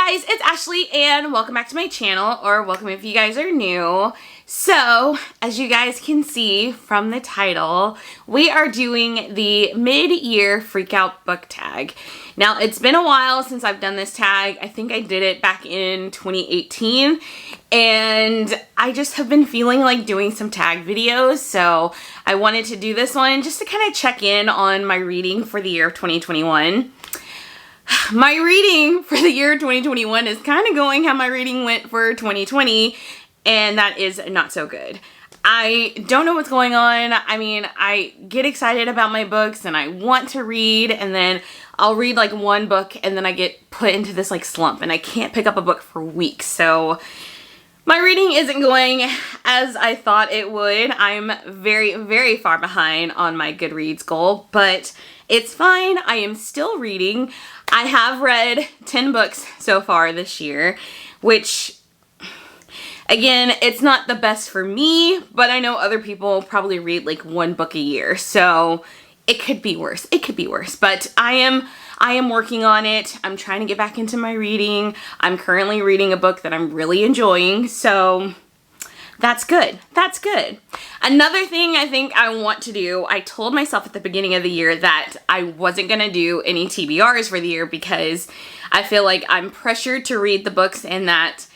Hey guys, it's Ashley and welcome back to my channel, or welcome if you guys are new. So, as you guys can see from the title, we are doing the mid-year Freakout book tag. Now, it's been a while since I've done this tag. I think I did it back in 2018, and I just have been feeling like doing some tag videos, so I wanted to do this one just to kind of check in on my reading for the year of 2021. My reading for the year 2021 is kind of going how my reading went for 2020, and that is not so good. I don't know what's going on. I mean, I get excited about my books and I want to read, and then I'll read like one book and then I get put into this like slump and I can't pick up a book for weeks. So my reading isn't going as I thought it would. I'm very, very far behind on my Goodreads goal, but it's fine. I am still reading. I have read 10 books so far this year, which, again, it's not the best for me, but I know other people probably read like one book a year, so it could be worse. It could be worse, but I am working on it. I'm trying to get back into my reading. I'm currently reading a book that I'm really enjoying, so that's good. That's good. Another thing I think I want to do, I told myself at the beginning of the year that I wasn't going to do any TBRs for the year because I feel like I'm pressured to read the books and that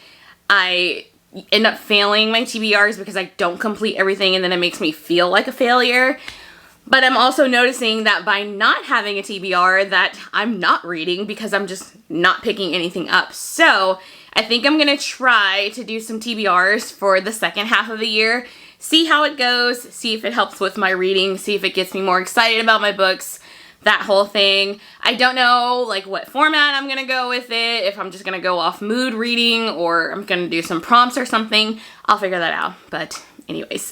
I end up failing my TBRs because I don't complete everything and then it makes me feel like a failure. But I'm also noticing that by not having a TBR that I'm not reading because I'm just not picking anything up. So I think I'm going to try to do some TBRs for the second half of the year, see how it goes, see if it helps with my reading, see if it gets me more excited about my books, that whole thing. I don't know like what format I'm going to go with it, if I'm just going to go off mood reading or I'm going to do some prompts or something. I'll figure that out. But anyways,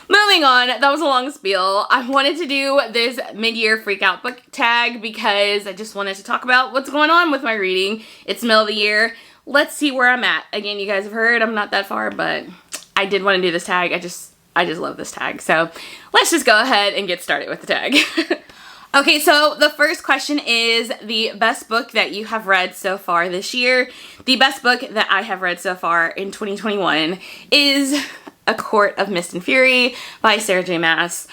moving on. That was a long spiel. I wanted to do this mid-year Freakout book tag because I just wanted to talk about what's going on with my reading. It's middle of the year. Let's see where I'm at. Again, you guys have heard I'm not that far, but I did want to do this tag. I just love this tag. So let's just go ahead and get started with the tag. Okay, so the first question is the best book that you have read so far this year. The best book that I have read so far in 2021 is A Court of Mist and Fury by Sarah J. Maas.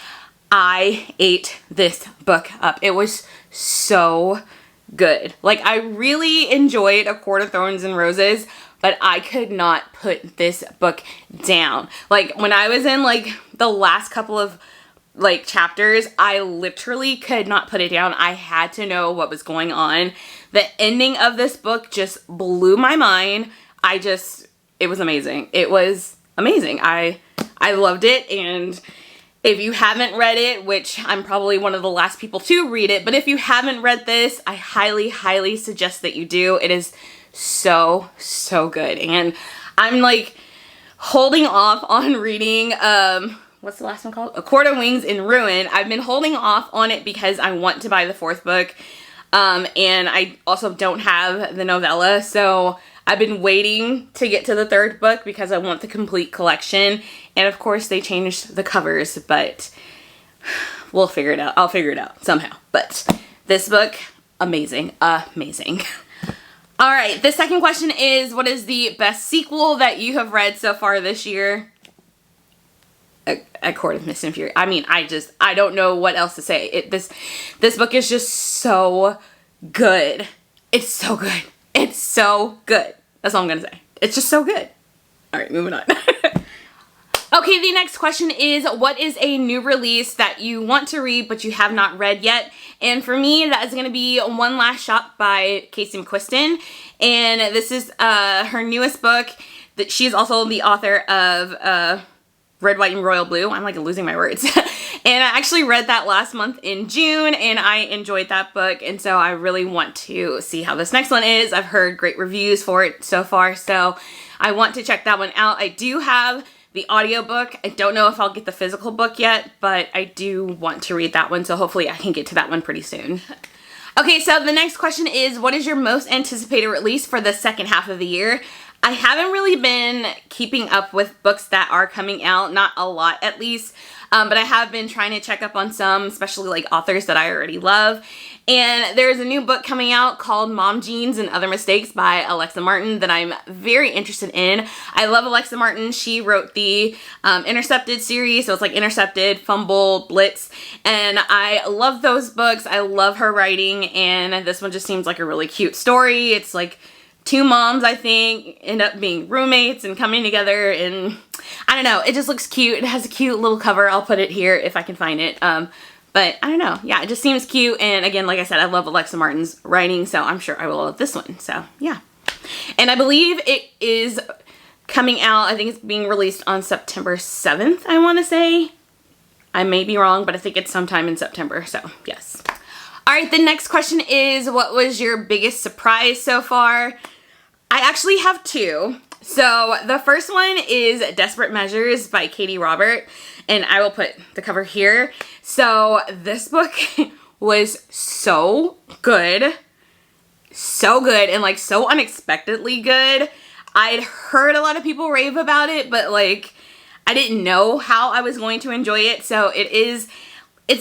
I ate this book up. It was so good. Like, I really enjoyed A Court of Thorns and Roses, but I could not put this book down. Like, when I was in like the last couple of like chapters, I literally could not put it down. I had to know what was going on. The ending of this book just blew my mind. It was amazing. It was amazing. I loved it, and if you haven't read it, which I'm probably one of the last people to read it, but if you haven't read this, I highly, highly suggest that you do. It is so, so good. And I'm like holding off on reading, what's the last one called? A Court of Wings and Ruin. I've been holding off on it because I want to buy the fourth book. And I also don't have the novella, so I've been waiting to get to the third book because I want the complete collection. And of course they changed the covers, but we'll figure it out. I'll figure it out somehow. But this book, amazing, amazing. All right, the second question is, what is the best sequel that you have read so far this year? A Court of Mist and Fury. I mean, I don't know what else to say. This book is just so good. It's so good. It's so good. That's all I'm gonna say. It's just so good. All right, moving on. Okay, the next question is, what is a new release that you want to read but you have not read yet? And for me, that is going to be One Last Shot by Casey McQuiston. And this is her newest book. That she is also the author of Red, White, and Royal Blue. I'm like losing my words. And I actually read that last month in June, and I enjoyed that book, and so I really want to see how this next one is. I've heard great reviews for it so far, so I want to check that one out. I do have the audiobook. I don't know if I'll get the physical book yet, but I do want to read that one, so hopefully I can get to that one pretty soon. Okay, so the next question is, what is your most anticipated release for the second half of the year? I haven't really been keeping up with books that are coming out, not a lot at least, but I have been trying to check up on some, especially like authors that I already love. And there's a new book coming out called Mom Jeans and Other Mistakes by Alexa Martin that I'm very interested in. I love Alexa Martin. She wrote the Intercepted series, so it's like Intercepted, Fumble, Blitz, and I love those books. I love her writing, and this one just seems like a really cute story. It's like two moms, I think, end up being roommates and coming together, and I don't know, it just looks cute. It has a cute little cover. I'll put it here if I can find it. But I don't know. Yeah, it just seems cute. And again, like I said, I love Alexa Martin's writing, so I'm sure I will love this one. So yeah. And I believe it is coming out, I think it's being released on September 7th, I want to say. I may be wrong, but I think it's sometime in September. So yes. All right, the next question is, what was your biggest surprise so far? I actually have two. So the first one is Desperate Measures by Katie Robert, and I will put the cover here. So this book was so good, and like so unexpectedly good. I'd heard a lot of people rave about it, but like I didn't know how I was going to enjoy it. So it's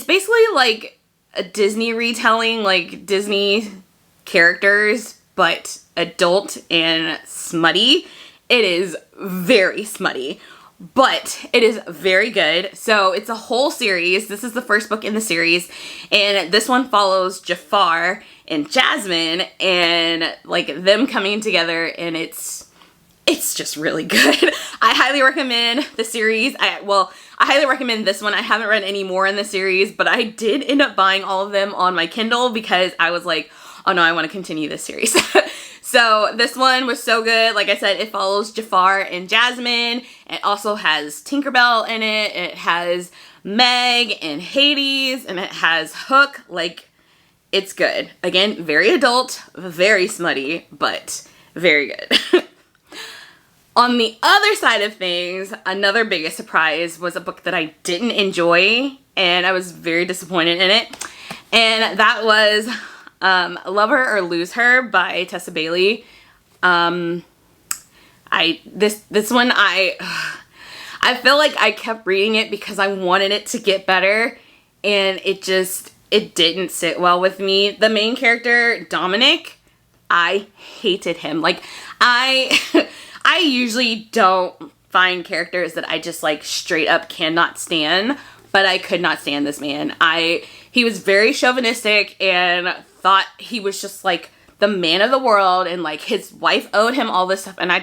basically like a Disney retelling, like Disney characters, but adult and smutty. It is very smutty, but it is very good. So it's a whole series. This is the first book in the series, and this one follows Jafar and Jasmine and like them coming together, and it's just really good. I highly recommend the series. I highly recommend this one. I haven't read any more in the series, but I did end up buying all of them on my Kindle because I was like, oh no, I want to continue this series. So this one was so good. Like I said, it follows Jafar and Jasmine. It also has Tinkerbell in it. It has Meg and Hades, and it has Hook. Like, it's good. Again, very adult, very smutty, but very good. On the other side of things, another biggest surprise was a book that I didn't enjoy, and I was very disappointed in it. And that was Love Her or Lose Her by Tessa Bailey. This one I feel like I kept reading it because I wanted it to get better, and it didn't sit well with me. The main character, Dominic, I hated him. Like I usually don't find characters that I just like straight up cannot stand, but I could not stand this man. He was very chauvinistic and thought he was just like the man of the world, and like his wife owed him all this stuff, and I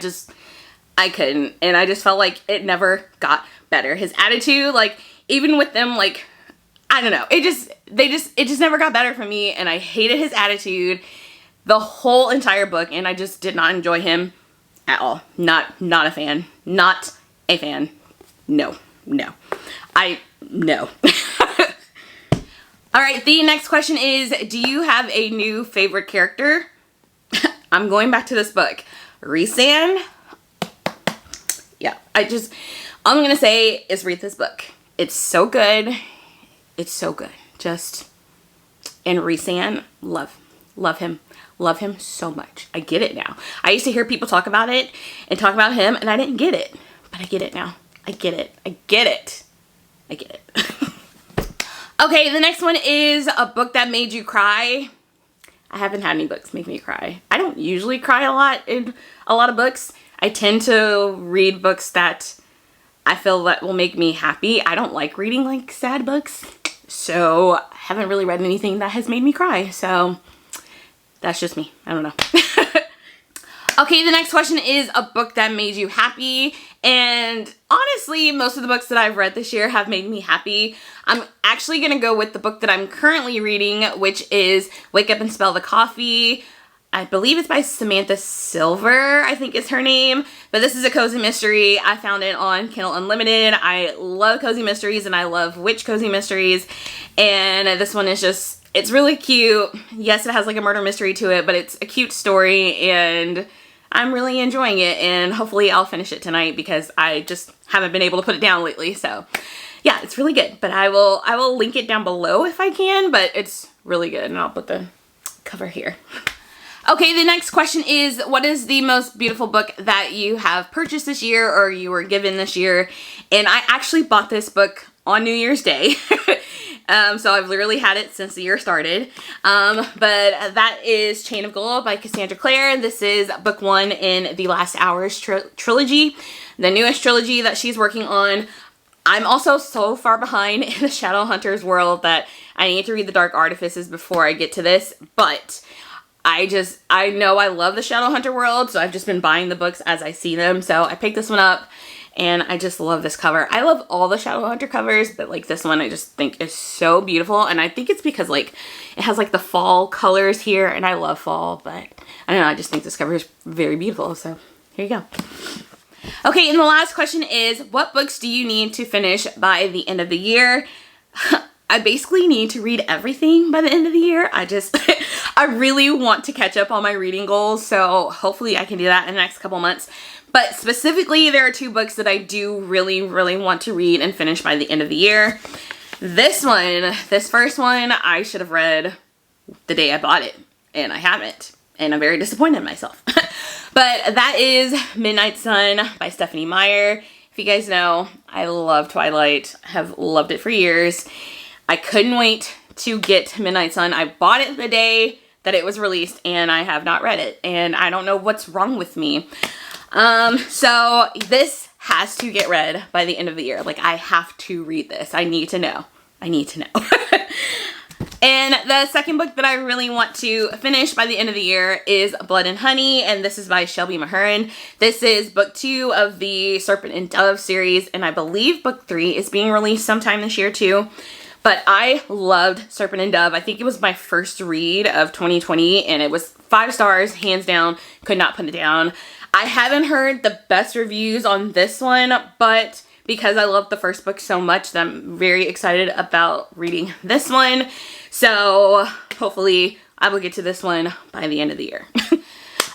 couldn't, and I just felt like it never got better. His attitude, like even with them, like I don't know, it just never got better for me, and I hated his attitude the whole entire book, and I just did not enjoy him at all. Not a fan. Not a fan. No. No. All right, the next question is, do you have a new favorite character? I'm going back to this book. Rhysand. Yeah, all I'm going to say is read this book. It's so good. It's so good. And Rhysand, love him. Love him so much. I get it now. I used to hear people talk about it and talk about him, and I didn't get it. But I get it now. I get it. Okay, the next one is a book that made you cry. I haven't had any books make me cry. I don't usually cry a lot in a lot of books. I tend to read books that I feel that will make me happy. I don't like reading like sad books. So I haven't really read anything that has made me cry. So that's just me. I don't know. Okay, the next question is a book that made you happy. And honestly, most of the books that I've read this year have made me happy. I'm actually going to go with the book that I'm currently reading, which is Wake Up and Spell the Coffee. I believe it's by Samantha Silver, I think is her name. But this is a cozy mystery. I found it on Kindle Unlimited. I love cozy mysteries, and I love witch cozy mysteries. And this one is it's really cute. Yes, it has like a murder mystery to it, but it's a cute story, and I'm really enjoying it, and hopefully I'll finish it tonight because I just haven't been able to put it down lately. So yeah, it's really good, but I will link it down below if I can, but it's really good, and I'll put the cover here. Okay, the next question is, what is the most beautiful book that you have purchased this year or you were given this year? And I actually bought this book on New Year's Day. So I've literally had it since the year started. But that is Chain of Gold by Cassandra Clare. This is book 1 in the Last Hours trilogy, the newest trilogy that she's working on. I'm also so far behind in the Shadowhunters world that I need to read the Dark Artifices before I get to this, but I know I love the Shadowhunter world, so I've just been buying the books as I see them. So I picked this one up, and I just love this cover. I love all the Shadowhunter covers, but like this one I just think is so beautiful, and I think it's because like it has like the fall colors here, and I love fall, but I don't know, I just think this cover is very beautiful, so here you go. Okay, and the last question is, what books do you need to finish by the end of the year? I basically need to read everything by the end of the year. I really want to catch up on my reading goals, so hopefully I can do that in the next couple months. But specifically, there are 2 books that I do really, really want to read and finish by the end of the year. This first one, I should have read the day I bought it, and I haven't, and I'm very disappointed in myself. But that is Midnight Sun by Stephanie Meyer. If you guys know, I love Twilight, have loved it for years. I couldn't wait to get Midnight Sun. I bought it the day that it was released, and I have not read it, and I don't know what's wrong with me. So this has to get read by the end of the year. Like, I have to read this. I need to know. I need to know. And the second book that I really want to finish by the end of the year is Blood and Honey, and this is by Shelby Mahurin. This is book 2 of the Serpent and Dove series, and I believe book 3 is being released sometime this year too. But I loved Serpent and Dove. I think it was my first read of 2020, and it was 5 stars, hands down, could not put it down. I haven't heard the best reviews on this one, but because I loved the first book so much, that I'm very excited about reading this one. So hopefully I will get to this one by the end of the year.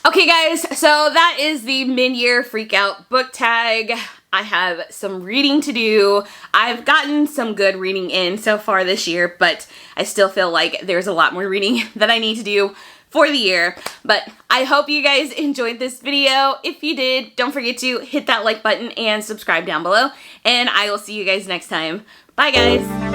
Okay guys, so that is the mid-year Freakout book tag. I have some reading to do. I've gotten some good reading in so far this year, but I still feel like there's a lot more reading that I need to do for the year. But I hope you guys enjoyed this video. If you did, don't forget to hit that like button and subscribe down below. And I will see you guys next time. Bye guys.